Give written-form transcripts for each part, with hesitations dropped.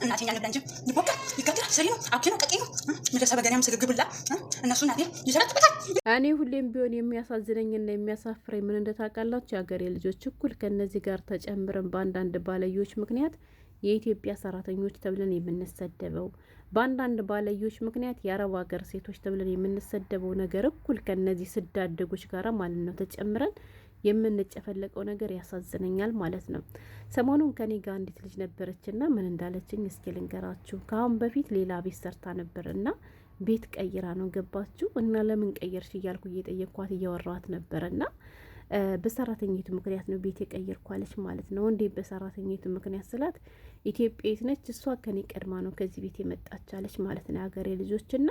እናቴኛ ነብላ እንጂ ይቦካል፣ ይጋግራል፣ ሰሪ ነው፣ አብኪ ነው፣ ቀቂ ነው። ምድረሰ በገናም ስግግብላ እነሱ እናቴ ይሰራጥበታል። እኔ ሁሌም ቢሆን የሚያሳዝነኝና የሚያሳፍረኝ ምን እንደታውቃላችሁ የሀገሬ ልጆች እኩል ከነዚህ ጋር ተጨምረን በአንዳንድ ባለዮች ምክንያት የኢትዮጵያ ሰራተኞች ተብለን የምንሰደበው በአንዳንድ ባለዮች ምክንያት የአረብ ሀገር ሴቶች ተብለን የምንሰደበው ነገር እኩል ከነዚህ ስዳደጎች ጋር ማለት ነው ተጨምረን የምንጨፈለቀው ነገር ያሳዝነኛል ማለት ነው። ሰሞኑን ከኔ ጋር አንዲት ልጅ ነበረችና ምን እንዳለችኝ እስኪ ልንገራችሁ። ከአሁን በፊት ሌላ ቤት ሰርታ ነበርና ቤት ቀይራ ነው ገባችሁ። እና ለምን ቀየርሽ እያልኩ እየጠየኳት እያወራኋት ነበርና በሰራተኛይቱ ምክንያት ነው ቤት የቀየርኳለች ማለት ነው። እንዴ በሰራተኛይቱ ምክንያት ስላት ኢትዮጵያዊት ነች፣ እሷ ከኔ ቀድማ ነው ከዚህ ቤት የመጣቻለች ማለት ነው። ሀገሬ ልጆችና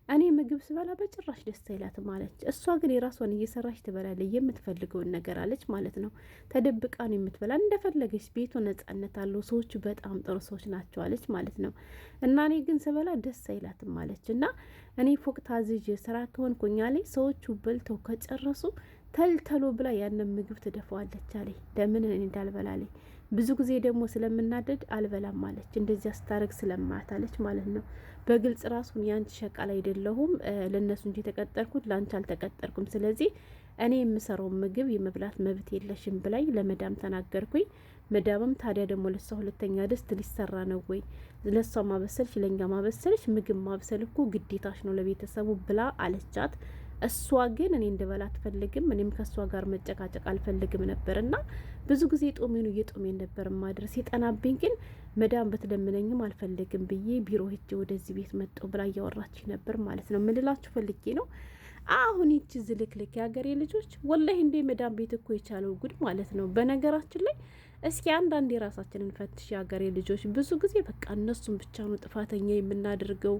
እኔ ምግብ ስበላ በጭራሽ ደስ አይላትም አለች። እሷ ግን የራሷን እየሰራች ትበላለች፣ የምትፈልገውን ነገር አለች ማለት ነው። ተደብቃ ነው የምትበላ፣ እንደፈለገች ቤቱ ነጻነት አለው፣ ሰዎቹ በጣም ጥሩ ሰዎች ናቸው አለች ማለት ነው። እና እኔ ግን ስበላ ደስ አይላትም አለች። እና እኔ ፎቅ ታዝዥ ስራ ከሆንኩኝ አለች ሰዎቹ በልተው ከጨረሱ ተልተሎ ብላ ያንን ምግብ ትደፋዋለች አለች። ለምን እኔ እንዳልበላለች ብዙ ጊዜ ደግሞ ስለምናደድ አልበላም አለች። እንደዚያ ስታረግ ስለማያታለች ማለት ነው። በግልጽ ራሱን ያንቺ ሸቃል አይደለሁም ለነሱ እንጂ የተቀጠርኩት ላንቺ አልተቀጠርኩም። ስለዚህ እኔ የምሰራው ምግብ የመብላት መብት የለሽም ብላይ ለመዳም ተናገርኩኝ። መዳምም ታዲያ ደግሞ ለሷ ሁለተኛ ድስት ሊሰራ ነው ወይ? ለሷ ማበሰልሽ ለኛ ማበሰልሽ ምግብ ማብሰል እኮ ግዴታሽ ነው ለቤተሰቡ ብላ አለቻት። እሷ ግን እኔ እንድበላ አትፈልግም። እኔም ከእሷ ጋር መጨቃጨቅ አልፈልግም ነበርና ብዙ ጊዜ ጦሜኑ እየጦሜን ነበር ማድረስ የጠናብኝ። ግን መዳም በትለምነኝም አልፈልግም ብዬ ቢሮ ሄጄ ወደዚህ ቤት መጣሁ ብላ እያወራች ነበር ማለት ነው። ምንላችሁ ፈልጌ ነው አሁን ይቺ ዝልክልክ የሀገሬ ልጆች ወላሂ እንደ መዳም ቤት እኮ የቻለው ጉድ ማለት ነው። በነገራችን ላይ እስኪ አንዳንድ የራሳችንን ፈትሽ የሀገሬ ልጆች። ብዙ ጊዜ በቃ እነሱን ብቻ ነው ጥፋተኛ የምናደርገው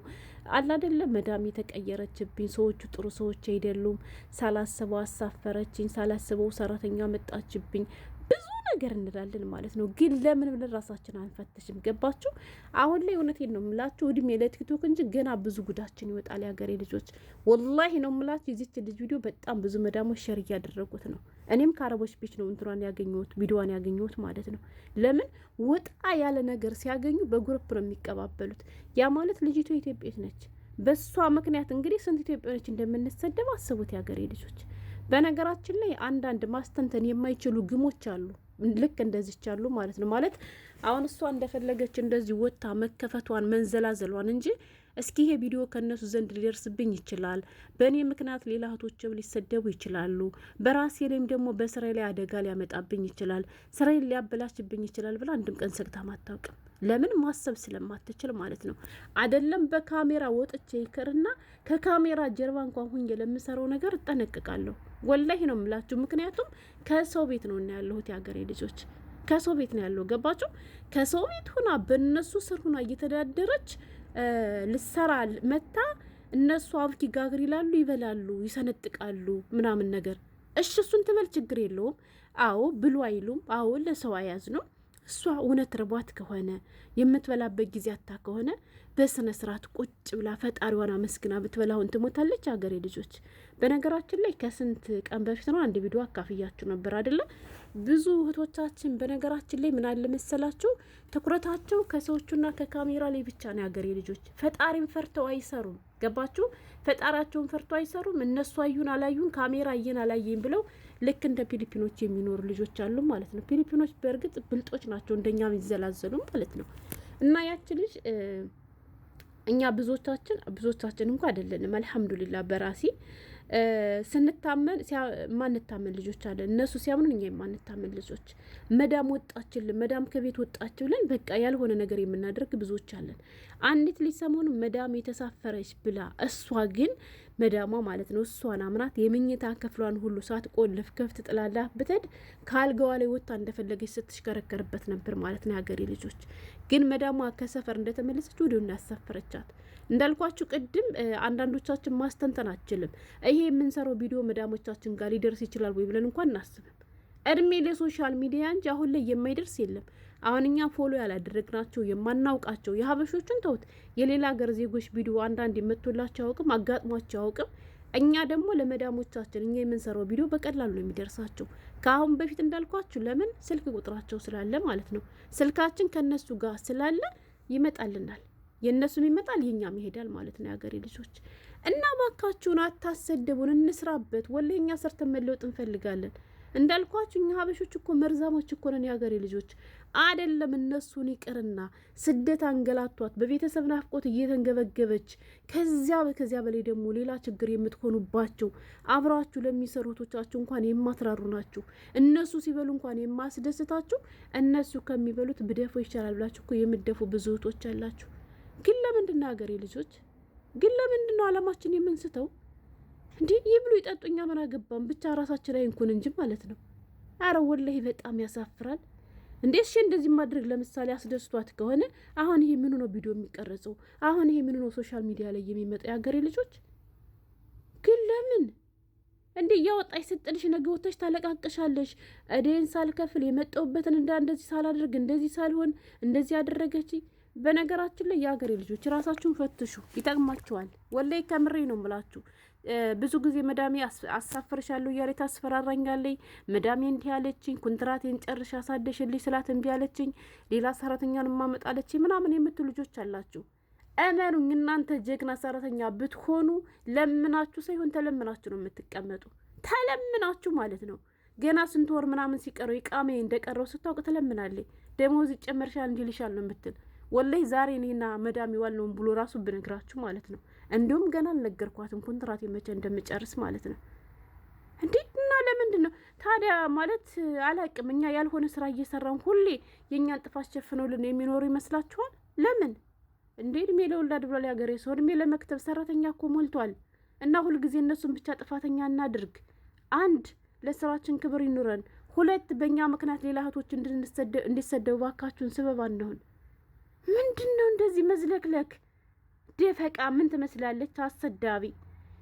አላደለ። መዳም የተቀየረችብኝ፣ ሰዎቹ ጥሩ ሰዎች አይደሉም፣ ሳላስበው አሳፈረችኝ፣ ሳላስበው ሰራተኛ መጣችብኝ፣ ብዙ ነገር እንላለን ማለት ነው። ግን ለምን ብለን ራሳችን አንፈትሽም? ገባችሁ? አሁን ላይ እውነቴን ነው ምላችሁ እድሜ ለቲክቶክ እንጂ ገና ብዙ ጉዳችን ይወጣል የሀገሬ ልጆች። ወላሂ ነው ምላችሁ የዚች ልጅ ቪዲዮ በጣም ብዙ መዳሞች ሸር እያደረጉት ነው። እኔም ከአረቦች ቤች ነው እንትኗን ያገኘሁት ቪዲዮዋን ያገኘሁት ማለት ነው። ለምን ወጣ ያለ ነገር ሲያገኙ በግሩፕ ነው የሚቀባበሉት። ያ ማለት ልጅቷ ኢትዮጵያዊት ነች። በሷ ምክንያት እንግዲህ ስንት ኢትዮጵያኖች እንደምንሰደብ አስቡት የሀገሬ ልጆች። በነገራችን ላይ አንዳንድ ማስተንተን የማይችሉ ግሞች አሉ፣ ልክ እንደዚች አሉ ማለት ነው። ማለት አሁን እሷ እንደፈለገች እንደዚህ ወጣ መከፈቷን መንዘላዘሏን እንጂ እስኪ ይሄ ቪዲዮ ከነሱ ዘንድ ሊደርስብኝ ይችላል፣ በእኔ ምክንያት ሌላ እህቶችም ሊሰደቡ ይችላሉ፣ በራሴ ላይም ደግሞ በስራዬ ላይ አደጋ ሊያመጣብኝ ይችላል፣ ስራዬን ሊያበላሽብኝ ይችላል ብላ አንድም ቀን ሰግታ አታውቅም። ለምን ማሰብ ስለማትችል ማለት ነው። አይደለም በካሜራ ወጥቼ ይቅርና ከካሜራ ጀርባ እንኳን ሁኜ ለምሰራው ነገር እጠነቅቃለሁ። ወላሂ ነው የምላችሁ። ምክንያቱም ከሰው ቤት ነው እና ያለሁት የሀገሬ ልጆች፣ ከሰው ቤት ነው ያለው። ገባችሁ? ከሰው ቤት ሁና በእነሱ ስር ሁና እየተዳደረች ልሰራ መታ እነሱ አብኪ ጋግር ይላሉ፣ ይበላሉ፣ ይሰነጥቃሉ ምናምን ነገር። እሺ እሱን ትበል ችግር የለውም። አዎ ብሉ አይሉም። አዎ ለሰው አያዝ ነው። እሷ እውነት ርቧት ከሆነ የምትበላበት ጊዜ አታ ከሆነ በስነ ስርዓት ቁጭ ብላ ፈጣሪዋን አመስግና ብትበላውን ትሞታለች ሀገሬ ልጆች። በነገራችን ላይ ከስንት ቀን በፊት ነው አንድ ቪዲዮ አካፍያችሁ ነበር አይደለ? ብዙ እህቶቻችን በነገራችን ላይ ምን አለ መሰላችሁ ትኩረታቸው ከሰዎቹና ከካሜራ ላይ ብቻ ነው ሀገሬ ልጆች። ፈጣሪን ፈርተው አይሰሩም። ገባችሁ? ፈጣራቸውን ፈርቶ አይሰሩም። እነሱ አዩን አላዩን ካሜራ አየን አላየን ብለው ልክ እንደ ፊሊፒኖች የሚኖሩ ልጆች አሉ ማለት ነው። ፊሊፒኖች በእርግጥ ብልጦች ናቸው፣ እንደኛ የሚዘላዘሉ ማለት ነው። እና ያች ልጅ እኛ ብዙዎቻችን እንኳ አይደለንም አልሐምዱሊላህ በራሴ ስንታመን ማንታመን ልጆች አለን። እነሱ ሲያምኑን እኛ የማንታመን ልጆች። መዳም ወጣችልን፣ መዳም ከቤት ወጣች ብለን በቃ ያልሆነ ነገር የምናደርግ ብዙዎች አለን። አንዲት ልጅ ሰሞኑ መዳም የተሳፈረች ብላ እሷ ግን መዳሟ ማለት ነው እሷን አምናት የመኝታ ክፍሏን ሁሉ ሳትቆልፍ ክፍት ጥላላ ብትሄድ ከአልጋዋ ላይ ወጣ እንደፈለገች ስትሽከረከርበት ነበር ማለት ነው ሀገሬ ልጆች። ግን መዳሟ ከሰፈር እንደተመለሰች ወዲያው እናሳፈረቻት። እንዳልኳችሁ ቅድም አንዳንዶቻችን ማስተንተን አችልም። ይሄ የምንሰራው ቪዲዮ መዳሞቻችን ጋር ሊደርስ ይችላል ወይ ብለን እንኳን እናስብም። እድሜ ለሶሻል ሚዲያ እንጂ አሁን ላይ የማይደርስ የለም። አሁን እኛ ፎሎ ያላደረግናቸው የማናውቃቸው የሀበሾችን ተውት፣ የሌላ ሀገር ዜጎች ቪዲዮ አንዳንድ የመቶላቸው አያውቅም፣ አጋጥሟቸው አያውቅም። እኛ ደግሞ ለመዳሞቻችን እኛ የምንሰራው ቪዲዮ በቀላሉ ነው የሚደርሳቸው። ከአሁን በፊት እንዳልኳችሁ ለምን ስልክ ቁጥራቸው ስላለ ማለት ነው። ስልካችን ከነሱ ጋር ስላለ ይመጣልናል። የእነሱም ይመጣል የኛም ይሄዳል ማለት ነው። የሀገሬ ልጆች እና ባካችሁን አታሰደቡን፣ እንስራበት። ወላሂ እኛ ሰርተን መለወጥ እንፈልጋለን። እንዳልኳችሁ እኛ ሀበሾች እኮ መርዛሞች እኮ ነን። የሀገሬ ልጆች አይደለም እነሱን ይቅርና ስደት አንገላቷት በቤተሰብ ናፍቆት እየተንገበገበች ከዚያ በላይ ደግሞ ሌላ ችግር የምትሆኑባቸው አብራችሁ ለሚሰሩቶቻችሁ እንኳን የማትራሩ ናችሁ። እነሱ ሲበሉ እንኳን የማስደስታችሁ እነሱ ከሚበሉት ብደፎ ይቻላል ብላችሁ እኮ የምደፉ ብዙ እህቶች አላችሁ። ግን ለምንድን ነው ሀገሬ ልጆች ግን ለምንድን ነው አላማችን የምንስተው? እንዲህ ይብሉ ይጠጡ እኛ ምን አገባን? ብቻ ራሳችን ላይ እንኩን እንጂ ማለት ነው። አረ ወላሂ በጣም ያሳፍራል። እንዴ እሺ እንደዚህ ማድረግ ለምሳሌ አስደስቷት ከሆነ አሁን ይሄ ምኑ ነው ቪዲዮ የሚቀረጸው? አሁን ይሄ ምኑ ነው ሶሻል ሚዲያ ላይ የሚመጣው? የሀገሬ ልጆች ግን ለምን እንዴ እያወጣሽ ስጥልሽ ነገ ወጥተሽ ታለቃቅሻለሽ። እዴን ሳልከፍል የመጣሁበትን እንደዚህ ሳላደርግ እንደዚህ ሳልሆን እንደዚህ ያደረገች። በነገራችን ላይ የሀገሬ ልጆች ራሳችሁን ፈትሹ፣ ይጠቅማችኋል። ወላሂ ከምሬ ነው የምላችሁ። ብዙ ጊዜ መዳሜ አሳፍርሻለሁ እያለ ታስፈራራኛለች። መዳሜ እንዲህ ያለችኝ፣ ኩንትራቴን ጨርሻ አሳደሽልኝ ስላት እምቢ አለችኝ፣ ሌላ ሰራተኛን ማመጣለችኝ ምናምን የምትሉ ልጆች አላችሁ። እመኑኝ እናንተ ጀግና ሰራተኛ ብትሆኑ ለምናችሁ ሳይሆን ተለምናችሁ ነው የምትቀመጡ። ተለምናችሁ ማለት ነው። ገና ስንት ወር ምናምን ሲቀረው ይቃሜ እንደቀረው ስታውቅ ትለምናለች። ደሞዝ ይጨመርሻል እንዲልሻል ነው የምትል። ወላሂ ዛሬ እኔና መዳሜ ዋልነውን ብሎ ራሱ ብነግራችሁ ማለት ነው። እንዲሁም ገና አልነገርኳትም ኮንትራቴ መቼ እንደምጨርስ ማለት ነው። እንዴ እና ለምንድን ነው ታዲያ ማለት አላቅም። እኛ ያልሆነ ስራ እየሰራን ሁሌ የእኛን ጥፋት ሸፍነውልን የሚኖሩ ይመስላችኋል? ለምን እንዴ እድሜ ለወላድ ብሏል ያገሬ ሰው። እድሜ ለመክተብ ሰራተኛ እኮ ሞልቷል። እና ሁልጊዜ እነሱን ብቻ ጥፋተኛ እናድርግ። አንድ ለስራችን ክብር ይኑረን። ሁለት በእኛ ምክንያት ሌላ እህቶች እንዲሰደቡ ባካችሁን ስበብ አንሆን። ምንድን ነው እንደዚህ መዝለክለክ? ደፈቃ ምን ትመስላለች? አሰዳቢ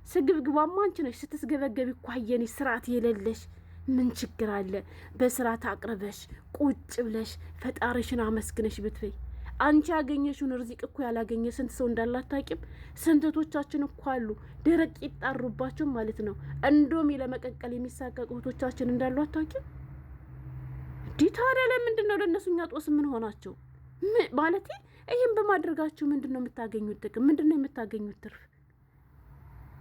ስግብግባማ አንቺ ነሽ። ስትስገበገቢ እኮ አየንሽ። ስርዓት የሌለሽ ምን ችግር አለ? በስርዓት አቅርበሽ ቁጭ ብለሽ ፈጣሪሽን አመስግነሽ ብትበይ። አንቺ ያገኘሽውን ርዚቅ እኮ ያላገኘ ስንት ሰው እንዳላታቂም። ስንቶቻችን እኮ አሉ ደረቅ ይጣሩባቸው ማለት ነው። እንዶሚ ለመቀቀል የሚሳቀቁ እህቶቻችን እንዳሉ አታቂም። እንዲህ ታዲያ ለምንድን ነው ለእነሱ እኛ ጦስ ምን ሆናቸው? ማለት ይህም በማድረጋችሁ ምንድን ነው የምታገኙት ጥቅም? ምንድን ነው የምታገኙት ትርፍ?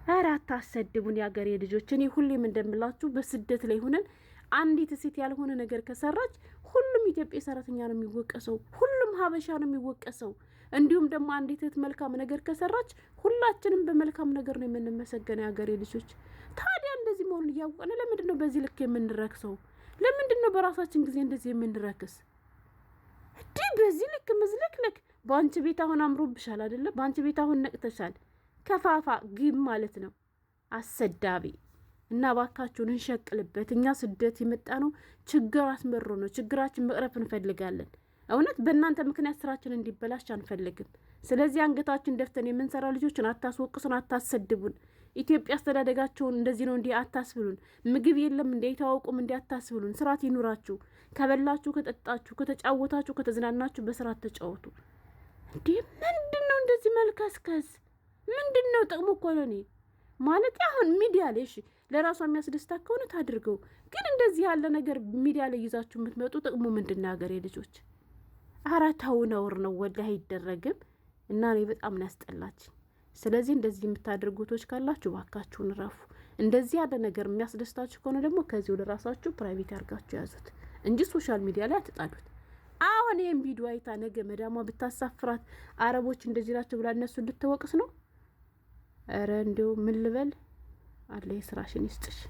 ኧረ አታሰድቡን የአገሬ ልጆች። እኔ ሁሌም እንደምላችሁ በስደት ላይ ሆነን አንዲት ሴት ያልሆነ ነገር ከሰራች ሁሉም ኢትዮጵያ ሰራተኛ ነው የሚወቀሰው፣ ሁሉም ሀበሻ ነው የሚወቀሰው። እንዲሁም ደግሞ አንዲት እህት መልካም ነገር ከሰራች ሁላችንም በመልካም ነገር ነው የምንመሰገነው የአገሬ ልጆች። ታዲያ እንደዚህ መሆኑን እያወቅን ለምንድን ነው በዚህ ልክ የምንረክሰው? ለምንድን ነው በራሳችን ጊዜ እንደዚህ የምንረክስ? እንዲህ በዚህ ልክ መዝለክለክ። በአንቺ ቤት አሁን አምሮብሻል አይደለ? በአንቺ ቤት አሁን ነቅተሻል። ከፋፋ ግብ ማለት ነው አሰዳቢ። እና ባካችሁን እንሸቅልበት። እኛ ስደት የመጣ ነው ችግር አስመሮ ነው። ችግራችን መቅረፍ እንፈልጋለን። እውነት በእናንተ ምክንያት ስራችን እንዲበላሽ አንፈልግም። ስለዚህ አንገታችን ደፍተን የምንሰራ ልጆችን አታስወቅሱን፣ አታሰድቡን። ኢትዮጵያ አስተዳደጋቸውን እንደዚህ ነው እንዲህ አታስብሉን። ምግብ የለም እንዲ አይታወቁም እንዲ አታስብሉን። ስርዓት ይኑራችሁ። ከበላችሁ፣ ከጠጣችሁ፣ ከተጫወታችሁ፣ ከተዝናናችሁ በስርዓት ተጫወቱ። እንዲህ ምንድን ነው እንደዚህ መልከስከስ? ምንድን ነው ጥቅሙ? እኮ ነው እኔ ማለት አሁን ሚዲያ ላይ እሺ ለራሷ የሚያስደስታ ከሆነ ታድርገው። ግን እንደዚህ ያለ ነገር ሚዲያ ላይ ይዛችሁ የምትመጡ ጥቅሙ ምንድን ነው? ሀገሬ ልጆች ኧረ ተው፣ ነውር ነው ወላሂ አይደረግም። እና እኔ በጣም ነው ያስጠላችኝ። ስለዚህ እንደዚህ የምታደርጉቶች ካላችሁ ባካችሁን ረፉ። እንደዚህ ያለ ነገር የሚያስደስታችሁ ከሆነ ደግሞ ከዚህ ወደ ራሳችሁ ፕራይቬት ያርጋችሁ ያዙት እንጂ ሶሻል ሚዲያ ላይ አትጣዱት። አሁን ይሄን ቪዲዮ አይታ ነገ መዳሟ ብታሳፍራት አረቦች እንደዚህ ናቸው ብላ እነሱ እንድትወቅስ ነው። ኧረ እንደው ምን ልበል? አለ የስራሽን ይስጥሽ።